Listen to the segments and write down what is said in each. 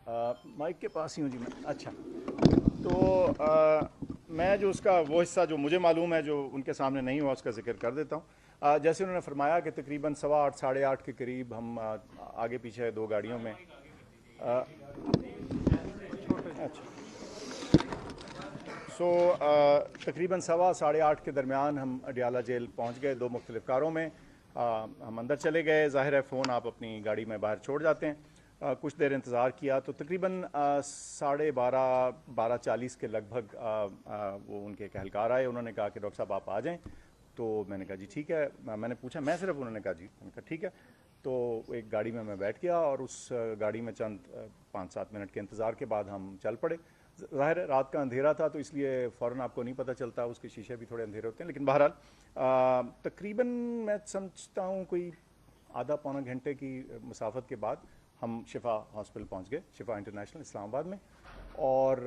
Mic के पास ही हूँ जी मैं। अच्छा, तो मैं जो उसका वो हिस्सा जो मुझे मालूम है जो उनके सामने नहीं हुआ उसका जिक्र कर देता हूँ। जैसे उन्होंने फरमाया कि तकरीबन 8:15 8:30 के करीब हम आगे पीछे दो गाड़ियों में अच्छा सो तकरीबन 8:15 के दरमियान हम अडियाला जेल पहुँच गए दो मुख्तलिफ़ कारों में। हम अंदर चले गए। ज़ाहिर है फ़ोन आप अपनी गाड़ी में बाहर छोड़ जाते हैं। कुछ देर इंतज़ार किया तो तकरीबन 12:30 12:40 के लगभग वो उनके एक एहलकार आए। उन्होंने कहा कि डॉक्टर साहब आप आ जाएं। तो मैंने कहा जी ठीक है। मैंने पूछा मैं सिर्फ, उन्होंने कहा जी। मैंने कहा ठीक है। तो एक गाड़ी में मैं बैठ गया और उस गाड़ी में चंद 5-7 मिनट के इंतज़ार के बाद हम चल पड़े। ज़ाहिर है रात का अंधेरा था तो इसलिए फ़ौरन आपको नहीं पता चलता, उसके शीशे भी थोड़े अंधेरे होते हैं। लेकिन बहरहाल तकरीबन मैं समझता हूँ कोई आधा पौना घंटे की मुसाफत के बाद हम शिफा हॉस्पिटल पहुँच गए, शिफा इंटरनेशनल इस्लामाबाद में। और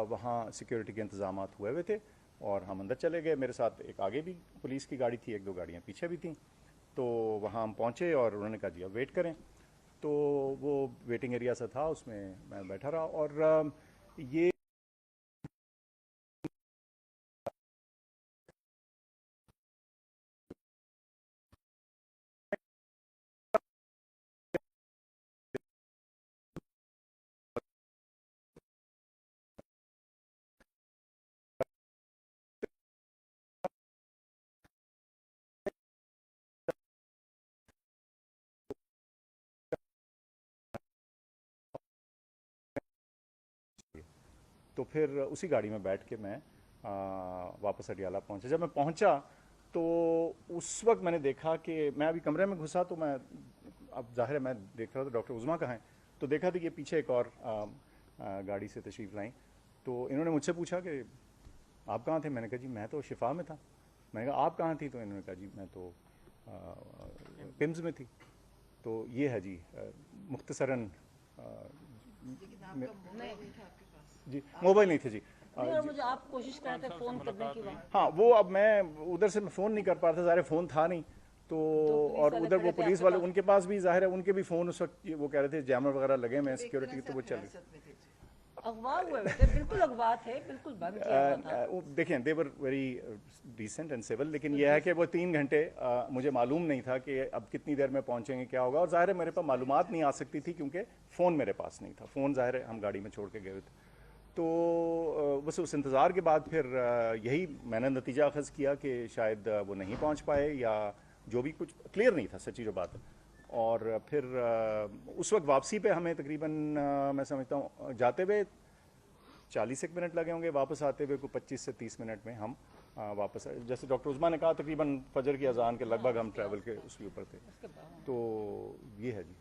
वहाँ सिक्योरिटी के इंतजाम हुए हुए थे और हम अंदर चले गए। मेरे साथ एक आगे भी पुलिस की गाड़ी थी, एक दो गाड़ियाँ पीछे भी थीं। तो वहाँ हम पहुँचे और उन्होंने कहा जी अब वेट करें। तो वो वेटिंग एरिया सा था, उसमें मैं बैठा रहा। और ये तो फिर उसी गाड़ी में बैठ के मैं वापस अडियाला पहुंचा। जब मैं पहुंचा तो उस वक्त मैंने देखा कि मैं अभी कमरे में घुसा तो मैं, अब जाहिर है मैं देख रहा था डॉक्टर उज़मा कहाँ हैं। तो देखा था कि पीछे एक और गाड़ी से तशरीफ़ लाई। तो इन्होंने मुझसे पूछा कि आप कहाँ थे। मैंने कहा जी मैं तो शिफा में था। मैंने कहा आप कहाँ थी। तो इन्होंने कहा जी मैं तो पिम्स में थी। तो ये है जी मुख्तसरन जी मोबाइल नहीं थे जी। नहीं, और जी मुझे आप कोशिश कर रहे थे फ़ोन करने की वहाँ, हाँ, वो अब मैं उधर से मैं फ़ोन नहीं कर पा रहा था, ज़ाहिर फ़ोन था नहीं। तो दो पुलिस और वाले उधर वो खड़े थे पुलिस आपके वाले पास। उनके पास भी ज़ाहिर है उनके भी फ़ोन उस वक्त वो कह रहे थे जैमर वगैरह लगे में सिक्योरिटी की, तो वो चल रही। अगवा हुए हुए थे, बिल्कुल अगवा थे, बिल्कुल बंद किया हुआ था। देखें they were very decent and civil. लेकिन यह है कि वो 3 घंटे मुझे मालूम नहीं था कि अब कितनी देर में पहुंचेंगे क्या होगा। और ज़ाहिर है मेरे पास मालूमात नहीं आ सकती थी क्योंकि फ़ोन मेरे पास नहीं था। फ़ोन ज़ाहिर है हम गाड़ी में छोड़ के गए हुए थे। तो बस उस इंतज़ार के बाद फिर यही मैंने नतीजा अखज़ किया कि शायद वो नहीं पहुंच पाए या जो भी कुछ क्लियर नहीं था, सच्ची जो बात है। और फिर उस वक्त वापसी पे हमें तकरीबन मैं समझता हूँ जाते हुए 40 एक मिनट लगे होंगे, वापस आते हुए कोई 25 से 30 मिनट में हम वापस आए। जैसे डॉक्टर उस्मा ने कहा तकरीबन फजर की अजान के लगभग हम ट्रैवल के उसके ऊपर थे। उसके बाद तो ये है जी।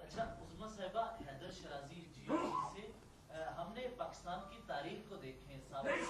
अच्छा उस्मा साहिबा, हैदर शराजी जियो से हमने पाकिस्तान की तारीख को देखें, साबिक